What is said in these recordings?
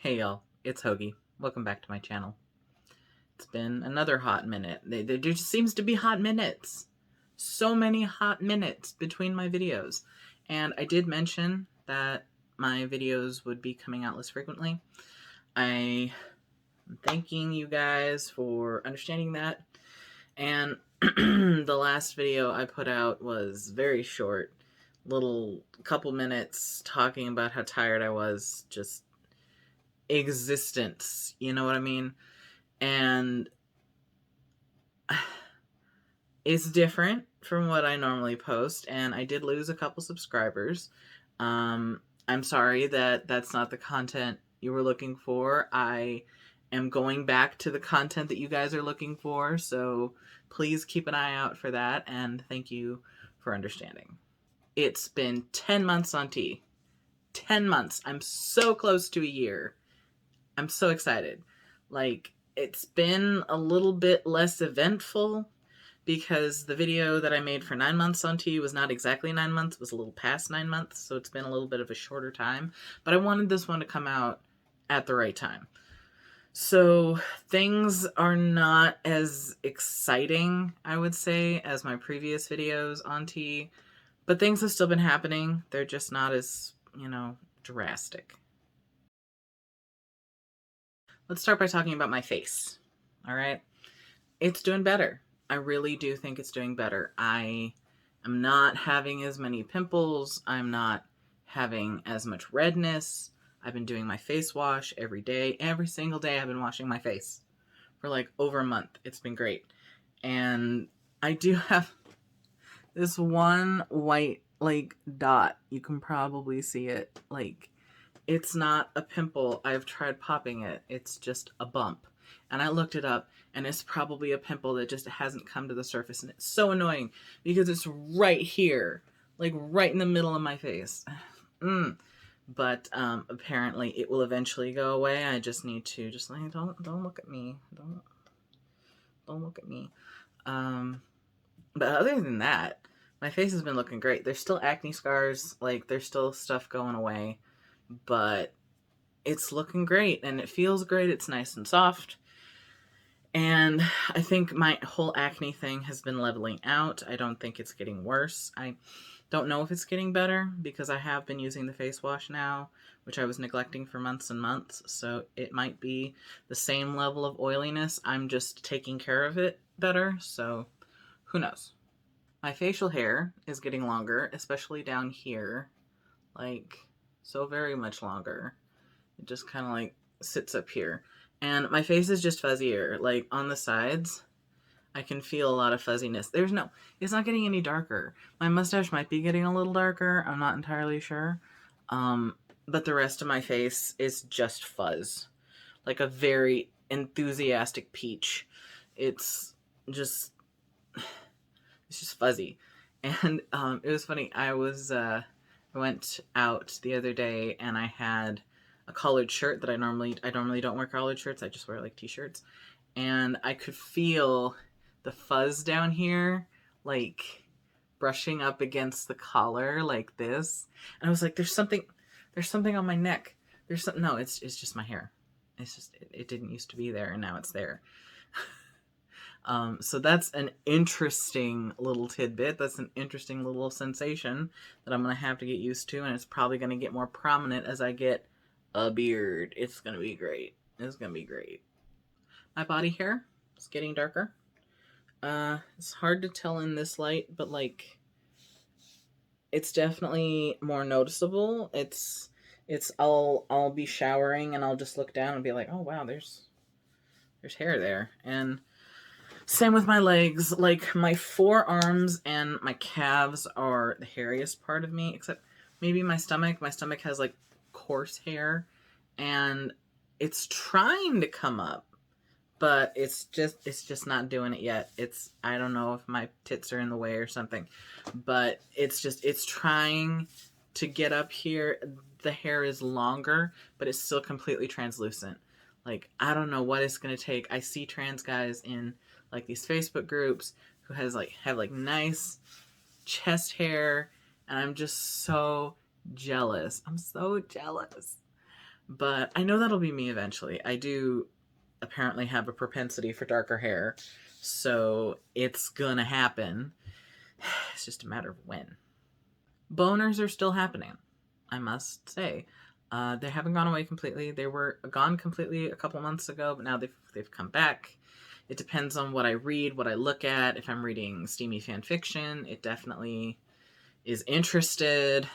Hey y'all, it's Hoagie. Welcome back to my channel. It's been another hot minute. There just seems to be hot minutes. So many hot minutes between my videos. And I did mention that my videos would be coming out less frequently. I'm thanking you guys for understanding that. And the last video I put out was very short. Little couple minutes talking about how tired I was. Just existence, you know what I mean? And it's different from what I normally post, and I did lose a couple subscribers. I'm sorry that that's not the content you were looking for. I am going back to the content that you guys are looking for, so please keep an eye out for that, and thank you for understanding. It's been 10 months on T. 10 months. I'm so close to a year. I'm so excited. Like, it's been a little bit less eventful because the video that I made for 9 months on T was not exactly 9 months. It was a little past 9 months, so it's been a little bit of a shorter time. But I wanted this one to come out at the right time. So things are not as exciting, I would say, as my previous videos on T. But things have still been happening. They're just not as, drastic. Let's start by talking about my face. All right? It's doing better. I really do think it's doing better. I am not having as many pimples. I'm not having as much redness. I've been doing my face wash every day. Every single day I've been washing my face for like over a month. It's been great. And I do have this one white dot. You can probably see it. It's not a pimple. I've tried popping it. It's just a bump. And I looked it up, and it's probably a pimple that just hasn't come to the surface. And it's so annoying because it's right here, like right in the middle of my face. But apparently it will eventually go away. I just need to don't look at me. Don't look at me. But other than that, my face has been looking great. There's still acne scars. There's still stuff going away. But it's looking great, and it feels great. It's nice and soft. And I think my whole acne thing has been leveling out. I don't think it's getting worse. I don't know if it's getting better because I have been using the face wash now, which I was neglecting for months and months. So it might be the same level of oiliness. I'm just taking care of it better. So who knows? My facial hair is getting longer, especially down here. So very much longer. It just kind of sits up here. And my face is just fuzzier. On the sides, I can feel a lot of fuzziness. It's not getting any darker. My mustache might be getting a little darker. I'm not entirely sure. But the rest of my face is just fuzz. Like a very enthusiastic peach. It's just fuzzy. And it was funny. I went out the other day and I had a collared shirt that I normally don't wear collared shirts. I just wear t-shirts. And I could feel the fuzz down here, brushing up against the collar like this. And I was like, there's something on my neck. No, it's just my hair. It's just, it didn't used to be there and now it's there. So that's an interesting little tidbit. That's an interesting little sensation that I'm going to have to get used to. And it's probably going to get more prominent as I get a beard. It's going to be great. It's going to be great. My body hair is getting darker. It's hard to tell in this light, but it's definitely more noticeable. I'll be showering and I'll just look down and be like, oh wow, there's hair there. And same with my legs. My forearms and my calves are the hairiest part of me, except maybe my stomach. My stomach has coarse hair, and it's trying to come up, but it's just not doing it yet. I don't know if my tits are in the way or something, but it's trying to get up here. The hair is longer, but it's still completely translucent. I don't know what it's going to take. I see trans guys in these Facebook groups who have nice chest hair, and I'm just so jealous. I'm so jealous. But I know that'll be me eventually. I do apparently have a propensity for darker hair, so it's gonna happen. It's just a matter of when. Boners are still happening, I must say. They haven't gone away completely. They were gone completely a couple months ago, but now they've come back. It depends on what I read, what I look at. If I'm reading steamy fan fiction, it definitely is interested.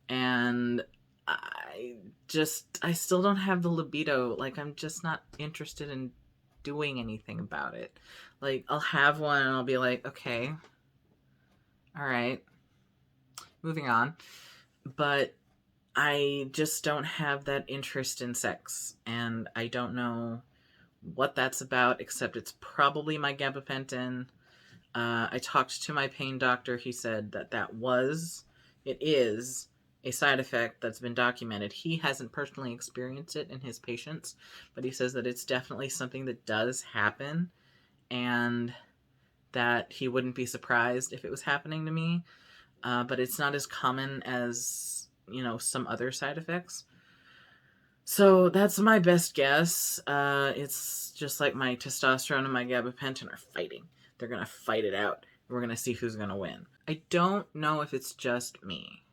And I still don't have the libido. Like, I'm just not interested in doing anything about it. Like, I'll have one and I'll be like, okay, all right, moving on. But I just don't have that interest in sex, and I don't know what that's about, except it's probably my gabapentin. I talked to my pain doctor. He said it is a side effect that's been documented. He hasn't personally experienced it in his patients, but he says that it's definitely something that does happen, and that he wouldn't be surprised if it was happening to me. But it's not as common as, some other side effects. So that's my best guess. It's just like my testosterone and my gabapentin are fighting. They're going to fight it out. We're going to see who's going to win. I don't know if it's just me,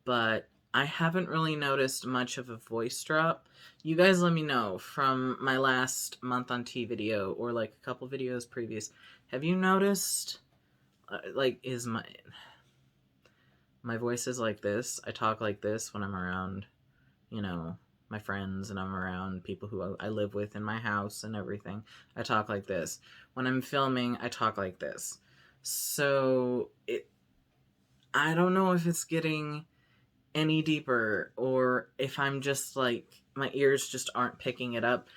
but I haven't really noticed much of a voice drop. You guys let me know from my last month on T video or like a couple videos previous. Have you noticed, is my voice is like this? I talk like this when I'm around, my friends, and I'm around people who I live with in my house and everything. I talk like this. When I'm filming, I talk like this. So I don't know if it's getting any deeper or if I'm just like, my ears just aren't picking it up.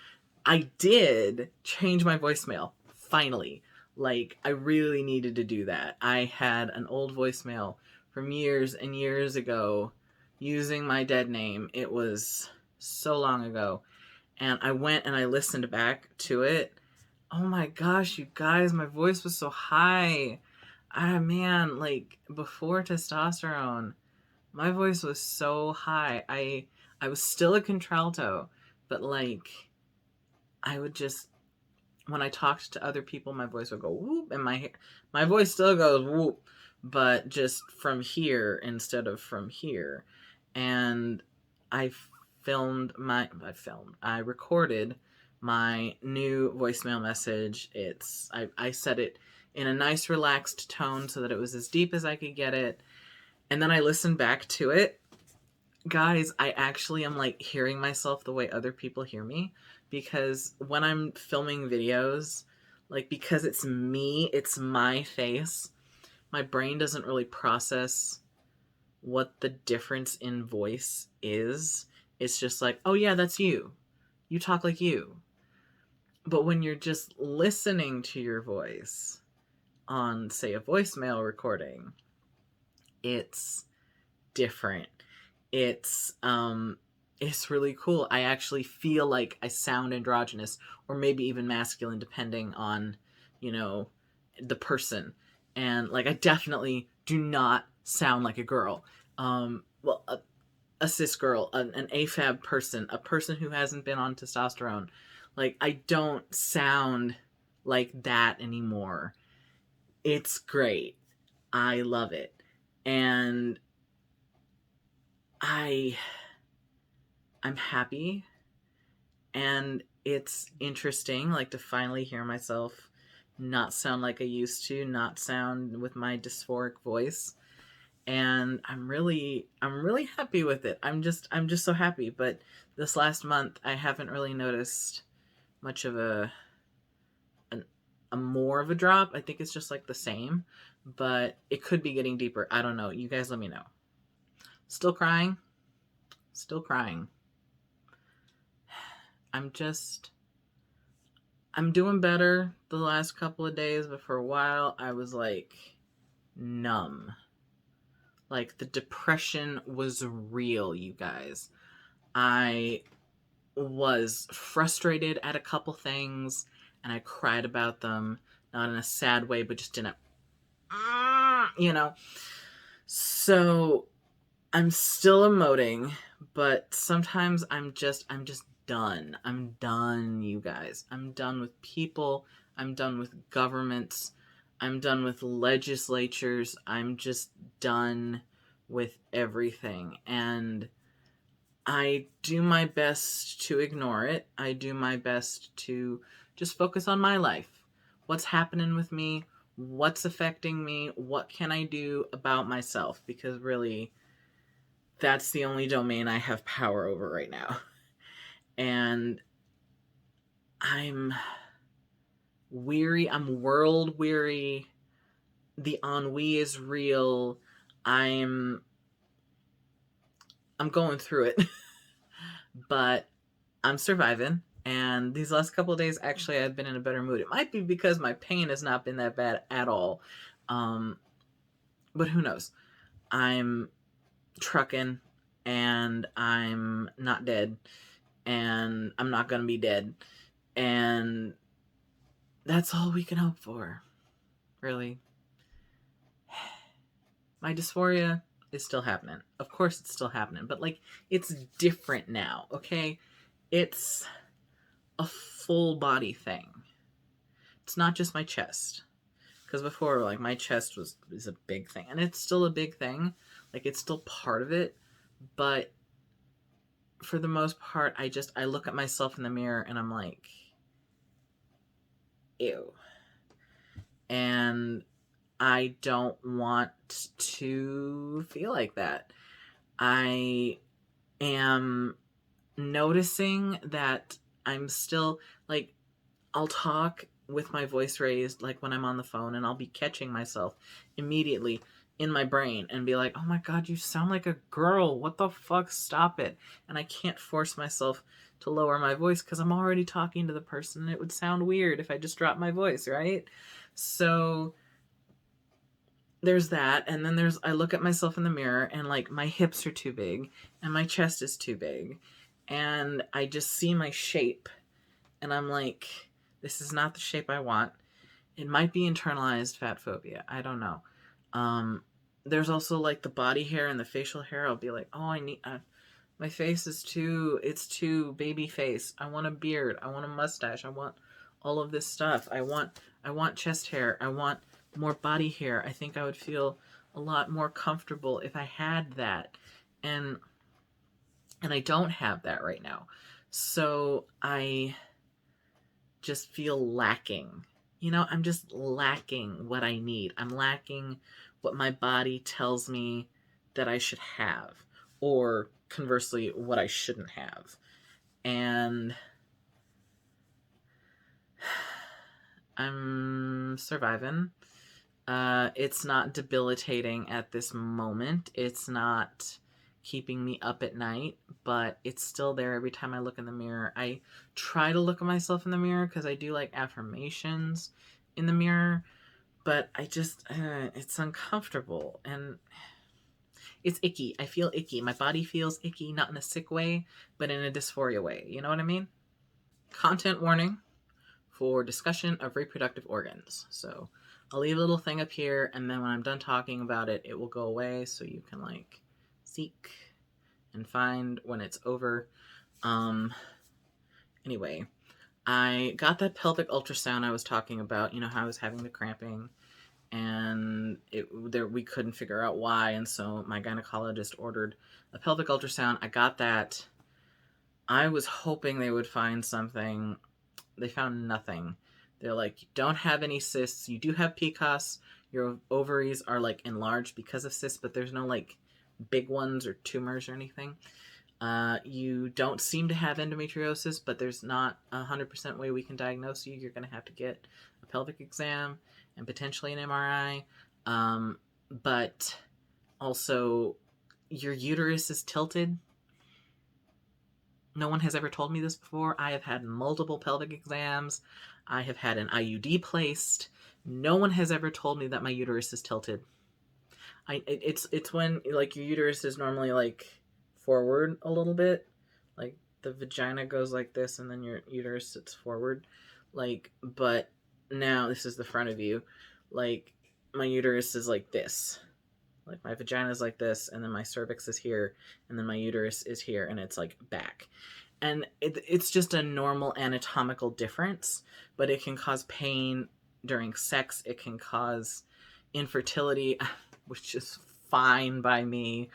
I did change my voicemail, finally. Like, I really needed to do that. I had an old voicemail from years and years ago using my dead name. It was so long ago. And I went and I listened back to it. Oh my gosh, you guys, my voice was so high. Ah, man, like, before testosterone, my voice was so high. I was still a contralto, but like, I would just, when I talked to other people, my voice would go whoop, and my voice still goes whoop, but just from here instead of from here. And I I recorded my new voicemail message. I said it in a nice relaxed tone so that it was as deep as I could get it. And then I listened back to it. Guys, I actually am like hearing myself the way other people hear me, because when I'm filming videos, like, because it's me, it's my face, my brain doesn't really process what the difference in voice is. It's just like, oh yeah, that's you. You talk like you. But when you're just listening to your voice on, say, a voicemail recording, it's different. It's really cool. I actually feel like I sound androgynous, or maybe even masculine, depending on, the person. And like, I definitely do not sound like a girl. Well, a cis girl, an AFAB person, a person who hasn't been on testosterone. Like, I don't sound like that anymore. It's great. I love it. And I'm happy, and it's interesting, like, to finally hear myself not sound like I used to, not sound with my dysphoric voice. And I'm really happy with it. I'm just so happy. But this last month, I haven't really noticed much of a more of a drop. I think it's just like the same, but it could be getting deeper. I don't know. You guys let me know. Still crying. Still crying. I'm doing better the last couple of days, but for a while I was like numb. Like, the depression was real, you guys. I was frustrated at a couple things, and I cried about them, not in a sad way, but just in a, So I'm still emoting, but sometimes I'm just done. I'm done, you guys. I'm done with people. I'm done with governments. I'm done with legislatures. I'm just done with everything. And I do my best to ignore it. I do my best to just focus on my life. What's happening with me? What's affecting me? What can I do about myself? Because really, that's the only domain I have power over right now. And I'm weary. I'm world weary. The ennui is real. I'm I'm going through it. But I'm surviving. And these last couple of days, actually, I've been in a better mood. It might be because my pain has not been that bad at all. Um, but who knows? I'm trucking and I'm not dead and I'm not going to be dead. And that's all we can hope for, really. My dysphoria is still happening. Of course, it's still happening, but like, it's different now, okay? It's a full body thing. It's not just my chest. Because before, like, my chest is a big thing, and it's still a big thing. Like, it's still part of it, but for the most part, I look at myself in the mirror and I'm like, ew. And I don't want to feel like that. I am noticing that I'm still, like, I'll talk with my voice raised, like when I'm on the phone, and I'll be catching myself immediately in my brain and be like, oh my God, you sound like a girl. What the fuck? Stop it. And I can't force myself to lower my voice because I'm already talking to the person. And it would sound weird if I just dropped my voice, right? So there's that. And then I look at myself in the mirror and like my hips are too big and my chest is too big. And I just see my shape and I'm like, this is not the shape I want. It might be internalized fat phobia. I don't know. There's also like the body hair and the facial hair. I'll be like, oh, my face is it's too baby face. I want a beard. I want a mustache. I want all of this stuff. I want chest hair. I want more body hair. I think I would feel a lot more comfortable if I had that. And I don't have that right now. So I just feel lacking. I'm just lacking what I need. I'm lacking what my body tells me that I should have, or conversely, what I shouldn't have. And I'm surviving. It's not debilitating at this moment. It's not keeping me up at night, but it's still there every time I look in the mirror. I try to look at myself in the mirror because I do like affirmations in the mirror, but I just, it's uncomfortable and it's icky. I feel icky. My body feels icky, not in a sick way, but in a dysphoria way. You know what I mean? Content warning for discussion of reproductive organs. So I'll leave a little thing up here, and then when I'm done talking about it, it will go away so you can like seek and find when it's over. Anyway, I got that pelvic ultrasound I was talking about. You know how I was having the cramping, and we couldn't figure out why, and so my gynecologist ordered a pelvic ultrasound. I got that. I was hoping they would find something. They found nothing. They're like, you don't have any cysts. You do have PCOS. Your ovaries are like enlarged because of cysts, but there's no like big ones or tumors or anything. You don't seem to have endometriosis, but there's not 100% way we can diagnose you. You're going to have to get a pelvic exam and potentially an MRI. But also, your uterus is tilted. No one has ever told me this before. I have had multiple pelvic exams. I have had an IUD placed. No one has ever told me that my uterus is tilted. It's when like your uterus is normally like forward a little bit, like the vagina goes like this, and then your uterus sits forward, like. But now this is the front of you, like my uterus is like this, Like my vagina is like this, and then my cervix is here, and then my uterus is here, and it's like back. And it's just a normal anatomical difference, but it can cause pain during sex. It can cause infertility, which is fine by me.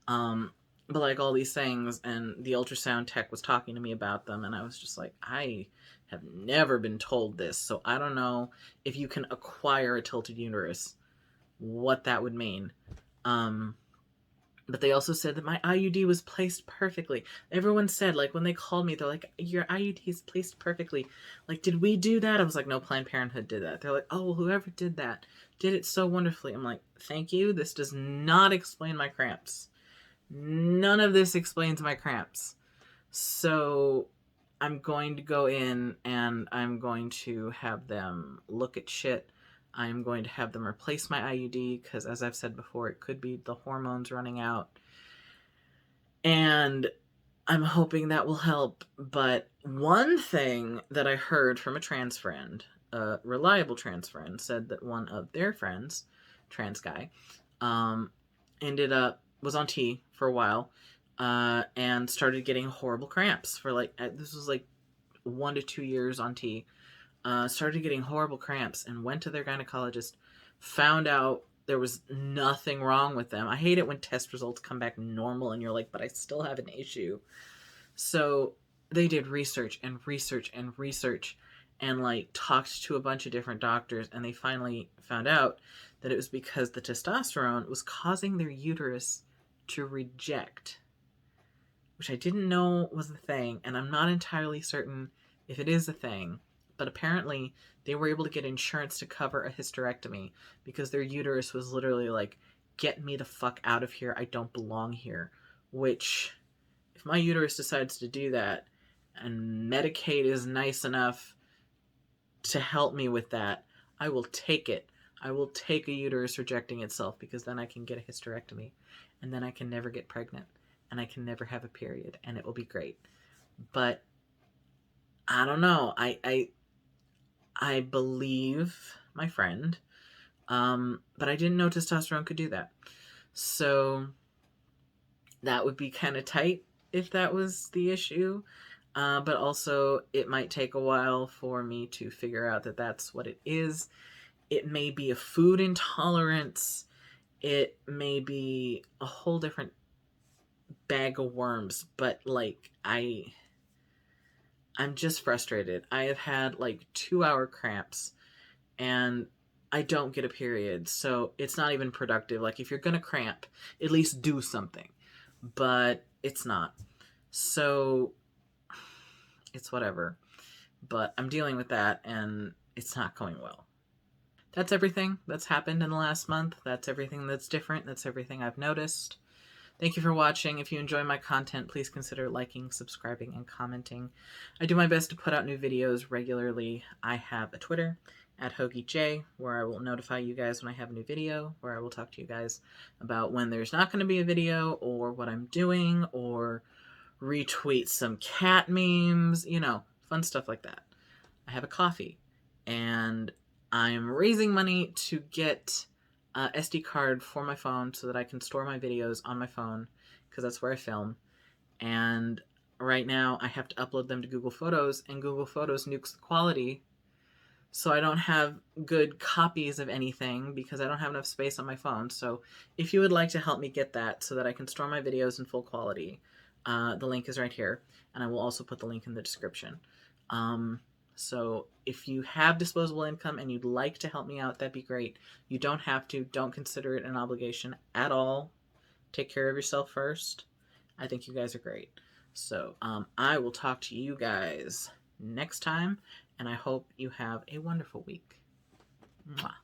But like all these things, and the ultrasound tech was talking to me about them, and I was just like, I have never been told this, so I don't know if you can acquire a tilted uterus, what that would mean. But they also said that my IUD was placed perfectly. Everyone said, like, when they called me, they're like, your IUD is placed perfectly. Like, did we do that? I was like, no, Planned Parenthood did that. They're like, oh, well, whoever did that did it so wonderfully. I'm like, thank you. This does not explain my cramps. None of this explains my cramps. So I'm going to go in and I'm going to have them look at shit. I'm going to have them replace my IUD because, as I've said before, it could be the hormones running out. And I'm hoping that will help. But one thing that I heard from a trans friend, a reliable trans friend, said that one of their friends, trans guy, was on T for a while, and started getting horrible cramps for like, this was like 1 to 2 years on T. Started getting horrible cramps and went to their gynecologist, found out there was nothing wrong with them. I hate it when test results come back normal and you're like, but I still have an issue. So they did research and research and research and like talked to a bunch of different doctors, and they finally found out that it was because the testosterone was causing their uterus to reject, which I didn't know was a thing, and I'm not entirely certain if it is a thing. But apparently, they were able to get insurance to cover a hysterectomy because their uterus was literally like, get me the fuck out of here. I don't belong here. Which, if my uterus decides to do that, and Medicaid is nice enough to help me with that, I will take it. I will take a uterus rejecting itself, because then I can get a hysterectomy, and then I can never get pregnant, and I can never have a period, and it will be great. But I don't know. I believe my friend, but I didn't know testosterone could do that. So that would be kind of tight if that was the issue. But also, it might take a while for me to figure out that that's what it is. It may be a food intolerance. It may be a whole different bag of worms. But like, I'm just frustrated. I have had like 2-hour cramps, and I don't get a period, so it's not even productive. Like, if you're gonna cramp, at least do something. But it's not. So it's whatever. But I'm dealing with that, and it's not going well. That's everything that's happened in the last month. That's everything that's different. That's everything I've noticed. Thank you for watching. If you enjoy my content, please consider liking, subscribing, and commenting. I do my best to put out new videos regularly. I have a Twitter, @HoagieJ, where I will notify you guys when I have a new video, where I will talk to you guys about when there's not going to be a video, or what I'm doing, or retweet some cat memes, fun stuff like that. I have a coffee, and I'm raising money to get a SD card for my phone so that I can store my videos on my phone, because that's where I film. And right now I have to upload them to Google Photos, and Google Photos nukes the quality, so I don't have good copies of anything because I don't have enough space on my phone. So if you would like to help me get that so that I can store my videos in full quality, the link is right here, and I will also put the link in the description. So if you have disposable income and you'd like to help me out, that'd be great. You don't have to. Don't consider it an obligation at all. Take care of yourself first. I think you guys are great. So I will talk to you guys next time, and I hope you have a wonderful week. Mwah.